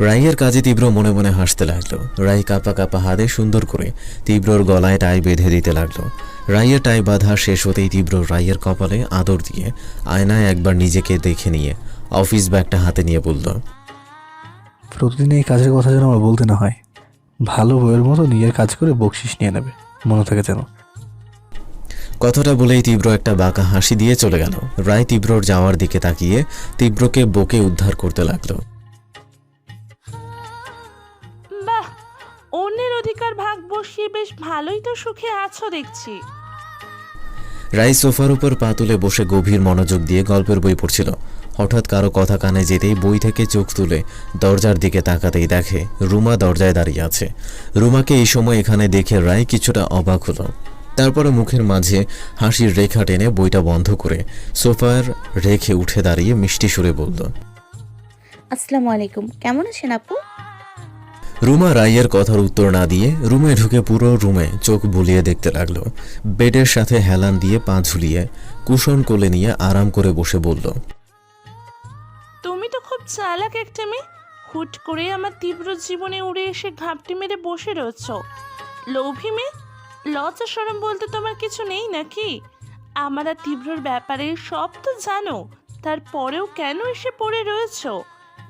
রাইয়ের কাজে তীব্র মনে মনে হাসতে লাগলো। রাই কাঁপা কাঁপা হাতে সুন্দর করে তীব্রর গলায় টাই বেঁধে দিতে লাগলো। রাইয়ের টাই বাঁধা শেষ হতেই তীব্র রাইয়ের কপালে আদর দিয়ে আয়নায় একবার নিজেকে দেখে নিয়ে অফিস ব্যাগটা হাতে নিয়ে বলল, প্রতিদিন এই কাজের কথা যেন আমার বলতে না হয়। ভালো বইয়ের মতো নিজের কাজ করে বকশিস নিয়ে নেবে, মনে থাকে যেন। কথাটা বলেই তীব্র একটা বাঁকা হাসি দিয়ে চলে গেল। রায় তীব্রর যাওয়ার দিকে তাকিয়ে তীব্রকে বকে উদ্ধার করতে লাগলো। বাহ, অন্যের অধিকার ভাগ বসিয়ে বেশ ভালোই তো সুখে আছো দেখছি। রাই সোফার উপর পা তুলে বসে গভীর মনোযোগ দিয়ে গল্পের বই পড়ছিল। হঠাৎ কারো কথা কানে যেতেই বই থেকে চোখ তুলে দরজার দিকে তাকাতেই দেখে রুমা দরজায় দাঁড়িয়ে আছে। রুমাকে এই সময় এখানে দেখে রায় কিছুটা অবাক হলো। তারপরে মুখের মাঝে হাসির রেখা টেনে বইটা বন্ধ করে সোফার রেখে উঠে দাঁড়িয়ে মিষ্টি সুরে বলল, আসসালামু আলাইকুম, কেমন আছেন আপু? রুমা রাইয়ের কথার উত্তর না দিয়ে রুমে ঢুকে পুরো রুমে চোখ বুলিয়ে দেখতে লাগলো। বেডের সাথে হেলান দিয়ে পা ঝুলিয়ে কুশন কোলে নিয়ে আরাম করে বসে বলল, তুমি তো খুব চালাক একটা মেয়ে। হুট করে আমার তীব্র জীবনে উড়ে এসে ঘাপটি মেরে বসে রয়েছ। লোভী মেয়ে, লজ্জা শরম বলতে তোমার কিছু নেই নাকি? আমার আর তীব্রর ব্যাপারে সব তো জানো, তারপরেও কেন এসে পড়ে রয়েছ?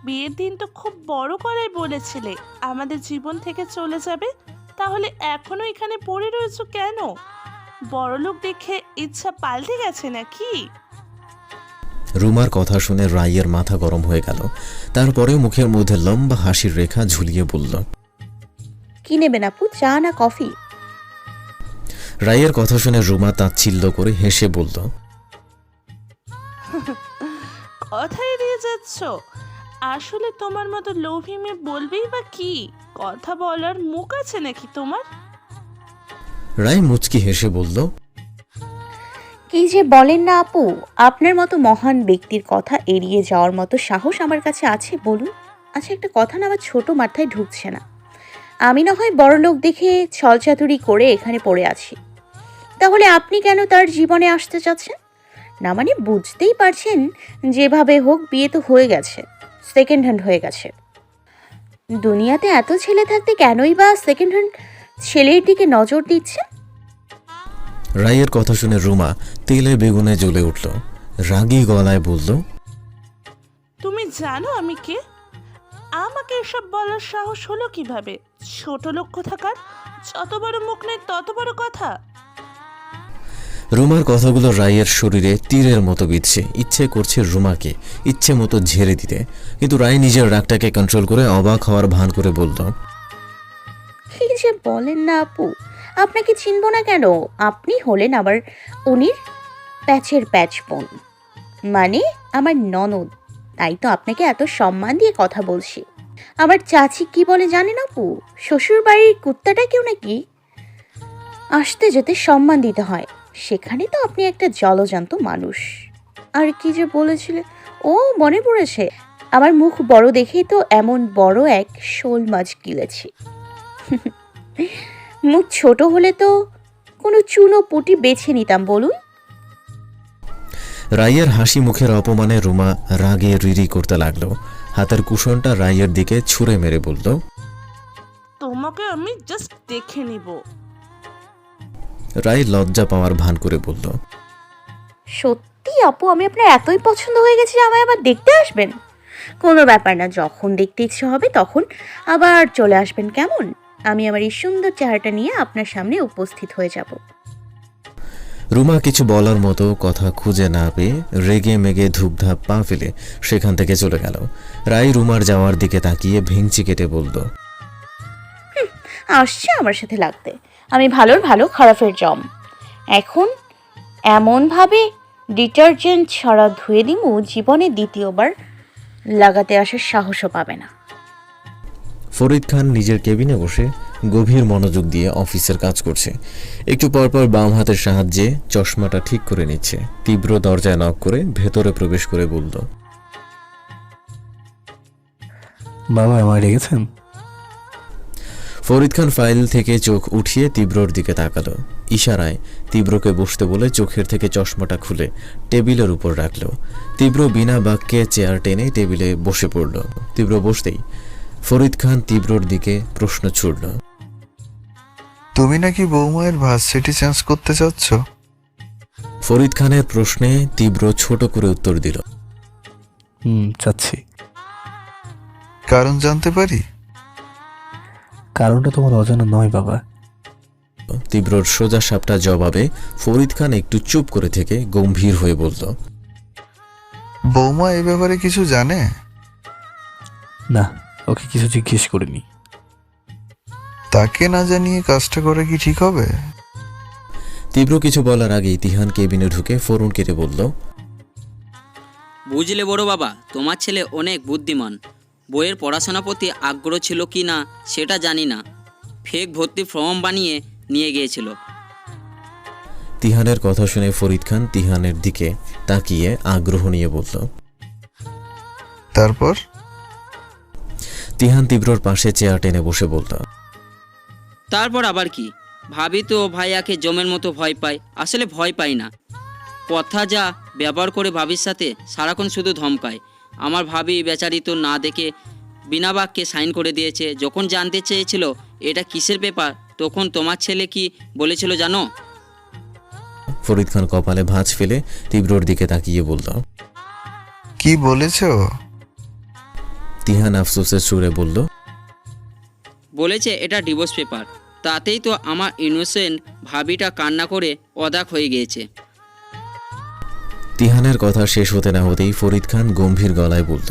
বিয়ের দিন তো খুব বড় করাই বলেছিলে আমাদের জীবন থেকে চলে যাবে, তাহলে এখনো এখানে পড়ে রয়েছো কেন? বড়লোক দেখে ইচ্ছা পাল্টে গেছে নাকি? রুমার কথা শুনে রাইয়ের মাথা গরম হয়ে গেল। তারপরেও মুখের মধ্যে লম্বা হাসির রেখা ঝুলিয়ে বলল, কি নেবেন আপু, চা না কফি? রাইয়ের কথা শুনে রুমা তাচ্ছিল্য করে হেসে বলল, কথা এড়িয়ে যাচ্ছ? আসলে তোমার মতো লোভী মেয়ে বলবেই বা কি? কথা বলার মুখ আছে নাকি তোমার? রায় মুচকি হেসে বলল, কি যে বলেন না আপু, আপনার মতো মহান ব্যক্তির কথা এড়িয়ে যাওয়ার মতো সাহস আমার কাছে আছে বলুন? আচ্ছা, একটা কথা না আমার ছোট মাথায় ঢুকছে না। আমি না হয় বড়লোক দেখে ছলচাতুরি করে এখানে পড়ে আছি, তাহলে আপনি কেন তার জীবনে আসতে চাচ্ছেন? না মানে বুঝতেই পারছেন, যেভাবে হোক বিয়ে তো হয়ে গেছে, সেকেন্ড হ্যান্ড হয়ে গেছে। দুনিয়াতে এত ছেলে থাকতে কেনই বা সেকেন্ড হ্যান্ড ছেলের দিকে নজর দিচ্ছে? রাইয়ের কথা শুনে রুমা তেলে বেগুনে জ্বলে উঠল। রাগী গলায় বলল, তুমি জানো আমি কে? আমাকে এসব বলার সাহস হলো কিভাবে? ছোট লক্ষ্য থাকার, যত বড় মুখ নেই তত বড় কথা। রুমার কথাগুলো রাইয়ের শরীরে তীরের মতো বিঁধছে। ইচ্ছে করছে রুমাকে ইচ্ছে মতো ঝেড়ে দিতে, কিন্তু রায় নিজের রাগটাকে কন্ট্রোল করে অবাক হওয়ার ভান করে বলল, কি যে বলেন না আপু, আপনাকে চিনব না কেন? আপনি হলেন আবার উনির প্যাচের প্যাচ বোন, মানে আমার ননদ। তাই তো আপনাকে এত সম্মান দিয়ে কথা বলছি। আমার চাচি কি বলে জানেন আপু? শ্বশুর বাড়ির কুত্তাটা কেউ নাকি আসতে যেতে সম্মান দিতে হয়, সেখানে তো আপনি একটা জলজান্ত মানুষ। আর কি যে বলেছিলে, ও মনে পড়েছে, আমার মুখ বড় দেখেই তো এমন বড় এক শোল মাছ গিলেছি। মুখ ছোট হলে তো কোনো চুনো পুটি বেছে নিতাম বলুন। রাইয়ের হাসি মুখের অপমানে রুমা রাগে রিরি করতে লাগলো। হাতের কুশনটা রাইয়ের দিকে ছুঁড়ে মেরে বলল, তোমাকে আমি জাস্ট দেখে নিব। রাই লজ্জা পাওয়ার ভান করে বলল, সত্যি আপু, আমি আপনার এতই পছন্দ হয়ে গেছি যে আমায় আবার দেখতে আসবেন? কোনো ব্যাপার না, যখন দেখতে ইচ্ছে হবে তখন আবার চলে আসবেন, কেমন? আমি আমার এই সুন্দর চেহারাটা নিয়ে আপনার সামনে উপস্থিত হয়ে যাব। রুমা কিছু বলার মতো কথা খুঁজে না পেয়ে রেগে মেগে ধূপধাপ পা ফেলে সেখান থেকে চলে গেল। রাই রুমার যাওয়ার দিকে তাকিয়ে ভেঙচি কেটে বলল, আসছে আমার সাথে লাগতে, আমি ভালোর ভালো খারাপের জম। এখন এমনভাবে ডিটারজেন্ট ছাড়া ধুয়ে দিমু, জীবনে দ্বিতীয়বার লাগাতে আসার সাহসও পাবে না। ফরিদ খান নিজের কেবিনে বসে গভীর মনোযোগ দিয়ে অফিসের কাজ করছে। একটু পরপর বাম হাতের সাহায্যে চশমাটা ঠিক করে নিচ্ছে। তীব্র দরজায় নক করে ভেতরে প্রবেশ করে বলল, বাবা আমায় রেগেছেন? ফরিদ খান ফাইল থেকে চোখ উঠিয়ে তীব্রর দিকে তাকালো। ইশারায় তীব্রকে বসতে বলে চোখের থেকে চশমাটা খুলে টেবিলের উপর রাখল। তীব্র বিনা বাক্যে চেয়ার টেনে টেবিলে বসে পড়ল। তীব্র বসতেই ফরিদ খান তীব্রর দিকে প্রশ্ন ছুড়ল। তুমি নাকি বৌমায়ের ভার্সিটি চেঞ্জ করতে চাচ্ছ? ফরিদ খানের প্রশ্নে তীব্র ছোট করে উত্তর দিল। চাচ্ছি। কারণ জানতে পারি? কারণটা তোমার অজানা নয় বাবা। তীব্রর সোজা সাপটা জবাবে ফরিদ খান একটু চুপ করে থেকে গম্ভীর হয়ে বলল, বৌমা এ ব্যাপারে কিছু জানে? না, ওকে কিছু জিজ্ঞেস করিনি। তাকে না জানিয়ে কাজটা করা কি ঠিক হবে? তীব্র কিছু বলার আগেই তিহান কেবিনে ঢুকে ফোরন কেটে বলল, বুঝলে বড় বাবা, তোমার ছেলে অনেক বুদ্ধিমান। বইয়ের পড়াশোনার প্রতি আগ্রহ ছিল কি না সেটা জানি না, ফেক ভর্তি ফর্ম বানিয়ে নিয়ে গিয়েছিল। তিহানের কথা শুনে ফরিদ খান তিহানের দিকে তাকিয়ে আগ্রহ নিয়ে বলল। তারপর? তিহান তীব্রর পাশে চেয়ার টেনে বসে বলল, তারপর আবার কি? ভাবি তো ভাইয়াকে জমের মতো ভয় পায়, আসলে ভয় পাই না। কথা যা ব্যবহার করে ভাবির সাথে সারাক্ষণ শুধু ধমকায়। আমার ভাবি বেচারি তো না দেখে বিনা বাক্যে সাইন করে দিয়েছে। যখন জানতে চেয়েছিল এটা কিসের পেপার, তখন তোমার ছেলে কি বলেছিল জানো? ফরিদ খান কপালে ভাঁজ ফেলে তীব্রর দিকে তাকিয়ে বলল। কি বলেছো? তিহান আফসোসের সুরে বলল, বলেছে এটা ডিভোর্স পেপার। তাতেই তো আমার ইনোসেন্ট ভাবিটা কান্না করে অবাক হয়ে গিয়েছে। তিহানের কথা শেষ হতে না হতেই ফরিদ খান গম্ভীর গলায় বলল,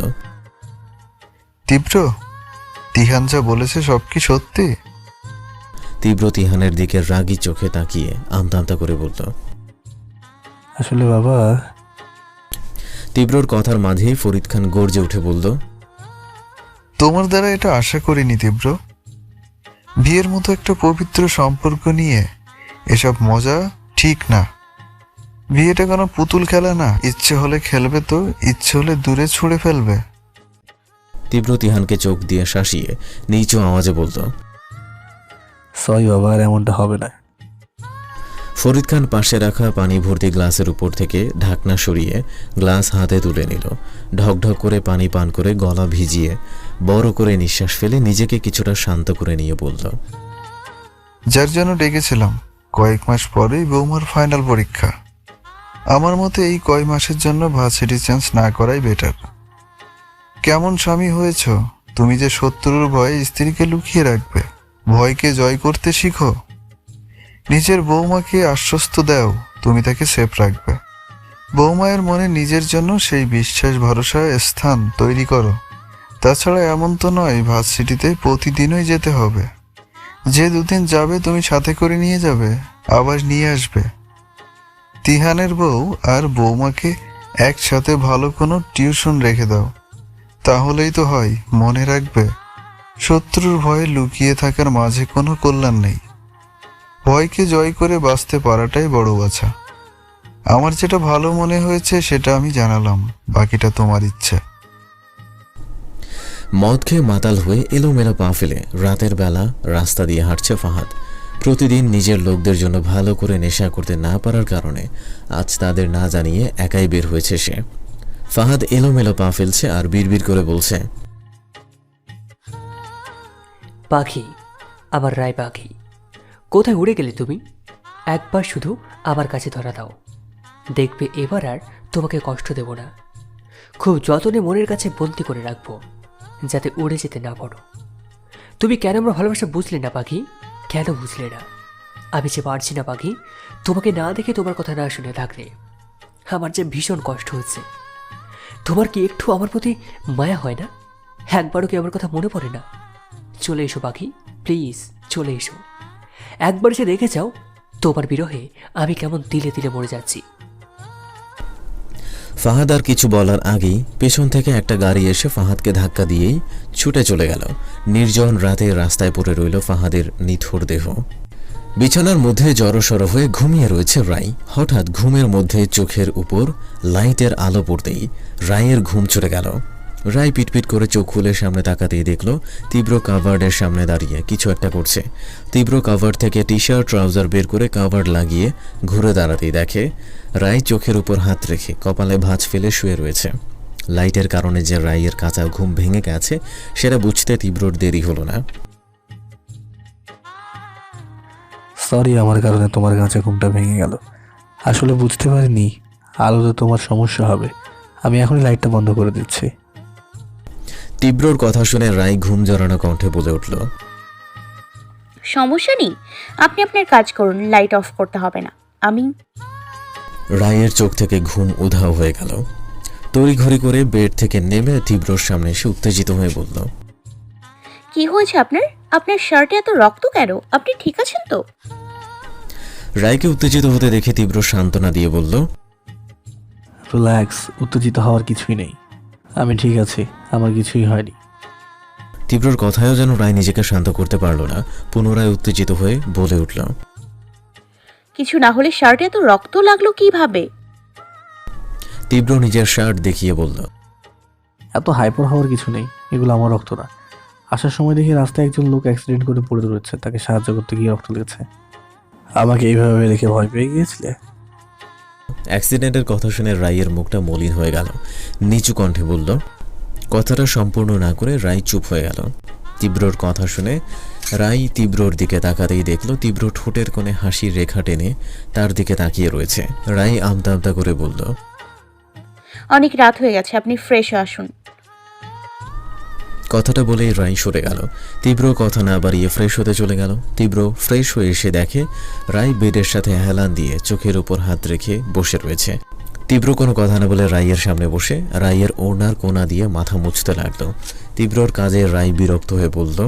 তীব্র, তিহান যা বলেছে সব কি সত্যি? তীব্র তিহানের দিকে রাগী চোখে তাকিয়ে আমতা আমতা করে বলল। আসলে বাবা, তীব্রর কথার মাঝেই ফরিদ খান গর্জে উঠে বলল, তোমার দ্বারা এটা আশা করিনি তীব্র। বিয়ের মতো একটা পবিত্র সম্পর্ক নিয়ে এসব মজা ঠিক না। বিয়েটা কোনো পুতুল খেলা না, ইচ্ছে হলে খেলবে তো ইচ্ছে হলে দূরে ছুঁড়ে ফেলবে। তীব্র তিহানকে চোখ দিয়ে শাসিয়ে নিচু আওয়াজে বলল, সরি বাবা, আর এমনটা হবে না। ফরিদ খান পাশে রাখা পানি ভর্তি গ্লাসের উপর থেকে ঢাকনা সরিয়ে গ্লাস হাতে তুলে নিল। ঢকঢক করে পানি পান করে গলা ভিজিয়ে বড় করে নিঃশ্বাস ফেলে নিজেকে কিছুটা শান্ত করে নিয়ে বলল, যার জন্য ডেকেছিলাম কয়েক মাস পরেই বৌমার ফাইনাল পরীক্ষা। আমার মতে এই কয় মাসের জন্য ভার্সিটি চেঞ্জ না করাই বেটার। কেমন স্বামী হয়েছ তুমি যে শত্রুর ভয়ে স্ত্রীকে লুকিয়ে রাখবে? ভয়কে জয় করতে শিখো। নিজের বৌমাকে আশ্বস্ত দাও তুমি তাকে সেফ রাখবে। বৌমায়ের মনে নিজের জন্য সেই বিশ্বাস ভরসা স্থান তৈরি করো। তাছাড়া এমন তো নয় ভার্সিটিতে প্রতিদিনই যেতে হবে। যে দুদিন যাবে তুমি সাথে করে নিয়ে যাবে, আবার নিয়ে আসবে। তিহানের বউ আর বৌমাকে একসাথে ভালো কোনো টিউশন রেখে দাও, তাহলেই তো হয়। মনে রাখবে, শত্রুর ভয়ে লুকিয়ে থাকার মাঝে কোনো কল্যাণ নেই। ভয়কে জয় করে বাঁচতে পারাটাই বড় বাছা। আমার যেটা ভালো মনে হয়েছে সেটা আমি জানালাম, বাকিটা তোমার ইচ্ছে। মদ খেয়ে মাতাল হয়ে এলোমেলো পা ফেলে রাতের বেলা রাস্তা দিয়ে হাঁটছে ফাহাদ। প্রতিদিন নিজের লোকদের জন্য ভালো করে নেশা করতে না পারার কারণে আজ তাদের না জানিয়ে একাই বের হয়েছে সে। ফাহাদ এলোমেলো পা ফেলছে আর বিড়বিড় করে বলছে, পাখি, আমার রায় পাখি, কোথায় উড়ে গেলে তুমি? একবার শুধু আমার কাছে ধরা দাও, দেখবে এবার আর তোমাকে কষ্ট দেব না। খুব যত্নে মনের কাছে বন্দি করে রাখবো, যাতে উড়ে যেতে না পারো। তুমি কেন আমার ভালোবাসা বুঝলে না পাখি? কেন বুঝলে না? আমি যে পারছি না পাখি, তোমাকে না দেখে তোমার কথা না শুনে থাকলে। আমার যে ভীষণ কষ্ট হচ্ছে। তোমার কি একটু আমার প্রতি মায়া হয় না? একবারও কি আমার কথা মনে পড়ে না? চলে এসো পাখি, প্লিজ চলে এসো। একবার সে দেখে যাও তোমার বিরহে আমি কেমন তিলে তিলে মরে যাচ্ছি। ফাহাদ আর কিছু বলার আগেই পেছন থেকে একটা গাড়ি এসে ফাহাদকে ধাক্কা দিয়েই ছুটে চলে গেল। নির্জন রাতে রাস্তায় পড়ে রইল ফাহাদের নিথর দেহ। বিছানার মধ্যে জড়সড় হয়ে ঘুমিয়ে রয়েছে রাই। হঠাৎ ঘুমের মধ্যে চোখের উপর লাইটের আলো পড়তেই রায়ের ঘুম চলে গেল। রায় পিটপিট করে চোখ খুলে সামনে তাকাতেই দেখলো তীব্র কাভার্ডের সামনে দাঁড়িয়ে কিছু একটা করছে। তীব্র কাভার্ড থেকে টি শার্ট ট্রাউজার বের করে কাভার্ড লাগিয়ে ঘুরে দাঁড়াতেই দেখে রায় চোখের উপর হাত রেখে কপালে ভাঁজ ফেলে শুয়ে রয়েছে। লাইটের কারণে যে রায়ের কাঁচা ঘুম ভেঙে গেছে সেটা বুঝতে তীব্রর দেরি হলো না। সরি, আমার কারণে তোমার কাছে ঘুমটা ভেঙে গেল। আসলে বুঝতে পারিনি আলোতে তোমার সমস্যা হবে। আমি এখনই লাইটটা বন্ধ করে দিচ্ছি। তীব্রর কথা শুনে রায় ঘুম জড়ানো কণ্ঠে বলে উঠল, সমস্যা নেই, আপনি আপনার কাজ করুন, লাইট অফ করতে হবে না। আমি রায়ের চোখ থেকে ঘুম উধাও হয়ে গেল। তড়িঘড়ি করে বেড থেকে নেমে তীব্রর সামনে এসে উত্তেজিত হয়ে বলল, কি হয়েছে আপনার? আপনার শার্টে এত রক্ত কেন? আপনি ঠিক আছেন তো? রায়কে উত্তেজিত হতে দেখে তীব্র সান্ত্বনা দিয়ে বলল, রিল্যাক্স, উত্তেজিত হওয়ার কিছুই নেই। আমি ঠিক আছি, আমার কিছুই হয়নি। তীব্রর কথায়ও যেন রায় নিজেকে শান্ত করতে পারল না। পুনরায় উত্তেজিত হয়ে বলে উঠল, কিছু না হলে শার্টে এত রক্ত লাগলো কিভাবে? তীব্র নিজের শার্ট দেখিয়ে বলল, এত হাইপার হওয়ার কিছু নেই, এগুলো আমার রক্ত না। আসার সময় দেখি রাস্তায় একজন লোক অ্যাক্সিডেন্ট করে পড়ে রয়েছে, তাকে সাহায্য করতে গিয়ে রক্ত লেগেছে। আমাকে এইভাবে দেখে ভয় পেয়ে গিয়েছিলে? অ্যাক্সিডেন্টের কথা শুনে রায়ের মুখটা মলিন হয়ে গেল। নিচু কণ্ঠে বলল, কথাটা সম্পূর্ণ না করে রায় চুপ হয়ে গেল। তীব্রর কথা শুনে রায় তীব্রর দিকে তাকাতেই দেখল তীব্র ঠোঁটের কোণে হাসির রেখা টেনে তার দিকে তাকিয়ে রয়েছে। রায় আমতা আমতা করে বলল, অনেক রাত হয়ে গেছে, আপনি ফ্রেশ আসুন। কথাটা বলেই রায় সরে গেল। তীব্র কথা না বাড়িয়ে ফ্রেশ হতে চলে গেল। তীব্র ফ্রেশ হয়ে এসে দেখে রায় বেডের সাথে হেলান দিয়ে চোখের উপর হাত রেখে বসে রয়েছে। তীব্র কোনো কথা না বলে রায়ের সামনে বসে রায়ের ওড়নার কোনা দিয়ে মাথা মুছতে লাগলো। তীব্রর কাজে রায় বিরক্ত হয়ে বলল,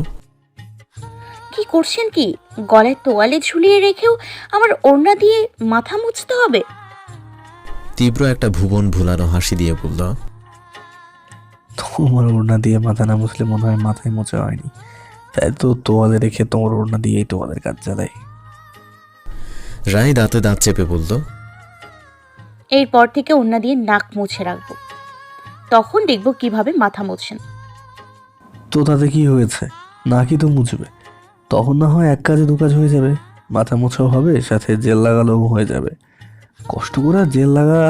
কি করছেন কি? গলায় তোয়ালে ঝুলিয়ে রেখেও আমার ওড়না দিয়ে মাথা মুছতে হবে? তীব্র একটা ভুবন ভুলানো হাসি দিয়ে বলল, তোমার ওড়না দিয়ে মাথা না মুছলে মনে হয় মাথায় মোছা হয়নি, তাই তো তোয়ালে রেখে তোমার ওড়না দিয়েই তোমাদের কাজ চালাই। রায় দাঁতে দাঁত চেপে বলল, এরপর থেকে ওড়না দিয়ে নাক মুছে রাখবো, তখন দেখবো কিভাবে মাথা মুছছেন। তো তাতে কি হয়েছে? নাকি তো মুছবে, তখন না হয় এক কাজে দু কাজ হয়ে যাবে। মাথা মোছাও হবে, সাথে জেল লাগালেও হয়ে যাবে। কষ্ট করে আর জেল লাগা।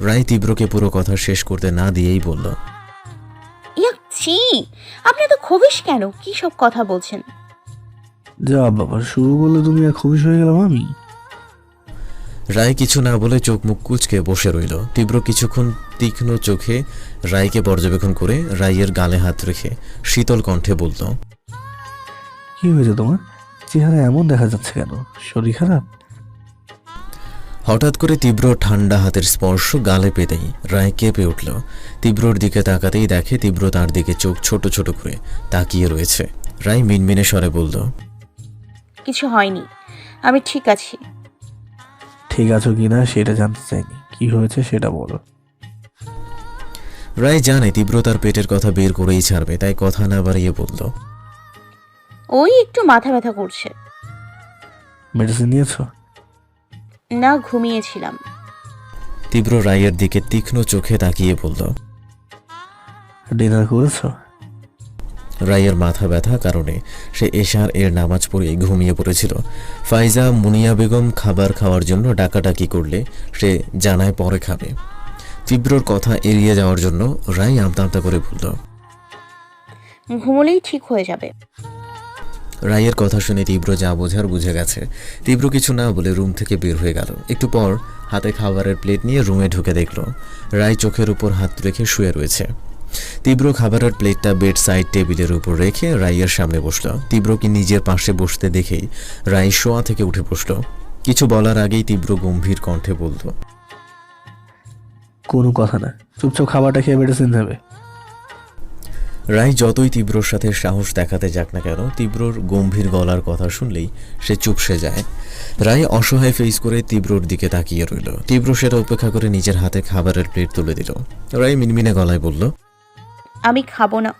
রায় তীব্রকে পুরো কথা শেষ করতে না দিয়েই বলল, ইয়াক ছি, আপনি তো খবিস কেন? কি সব কথা বলছেন? যা বাবা, শুরু করলে তুমি আর খবিশ হয়ে গেলাম আমি। রায় কিছু না বলে চোখ মুখ কুঁচকে বসে রইল। তীব্র কিছুক্ষণ তীক্ষ্ণ চোখে রায়কে পর্যবেক্ষণ করে রায়ের গালে হাত রেখে শীতল কণ্ঠে বলল, কি হয়েছে তোমার? চেহারা এমন দেখা যাচ্ছে কেন? শরীর খারাপ? হঠাৎ করে তীব্র ঠান্ডা হাতের স্পর্শ গালে পেতেই রায় কেঁপে উঠল। তীব্রর দিকে তাকাতেই দেখে তীব্র তার দিকে চোখ ছোট ছোট করে তাকিয়ে রয়েছে। রায় মিনমিনে স্বরে বলল, কিছু হয়নি, আমি ঠিক আছি। ঠিক আছো কিনা সেটা জানতে চাইনি, কি হয়েছে সেটা বলো। রায় জানে তীব্র তার পেটের কথা বের করেই ছাড়বে, তাই কথা না বাড়িয়ে বলল, ওই একটু মাথা ব্যথা করছে। মেডিসিন নিয়েছো? না, ঘুমিয়েছিলাম। তীব্র রায়ের দিকে তীক্ষ্ণ চোখে তাকিয়ে বলল, ডিনার করেছো? রায়ের মাথা ব্যথা কারণে সে এশার এর নামাজ পড়ে ঘুমিয়ে পড়েছিল। ফাইজা মুনিয়া বেগম খাবার খাওয়ার জন্য ডাকাডাকি করলে সে জানায় পরে খাবে। তীব্রর কথা এড়িয়ে যাওয়ার জন্য রায় আমতা আমতা করে বলল, ঘুমোলেই ঠিক হয়ে যাবে। রায়ের কথা শুনে তীব্র যা বোঝার বুঝে গেছে। তীব্র কিছু না বলে রুম থেকে বের হয়ে গেল। একটু পর হাতে খাবারের প্লেট নিয়ে রুমে ঢুকে দেখল রায় চোখের উপর হাত রেখে শুয়ে রয়েছে। তীব্র খাবারের প্লেটটা বেড সাইড টেবিলের উপর রেখে রায়ের সামনে বসল। তীব্রকে নিজের পাশে বসতে দেখেই রায় শোয়া থেকে উঠে বসল। কিছু বলার আগেই তীব্র গম্ভীর কণ্ঠে বলল, কোনো কথা না, চুপচাপ খাবারটা খেয়ে মেডিসিন নেবে। রায় যতই তীব্রর সাথে সাহস দেখাতে যাক না কেন, তীব্রর গম্ভীর গলার কথা শুনলেই সে চুপসে যায়। রায় অসহায় ফেস করে তীব্রর দিকে তাকিয়ে রইল। তীব্র সেটা উপেক্ষা করে নিজের হাতে খাবারের প্লেট তুলে দিল। রায় মিনমিনে গলায় বলল, আমি খাবো না।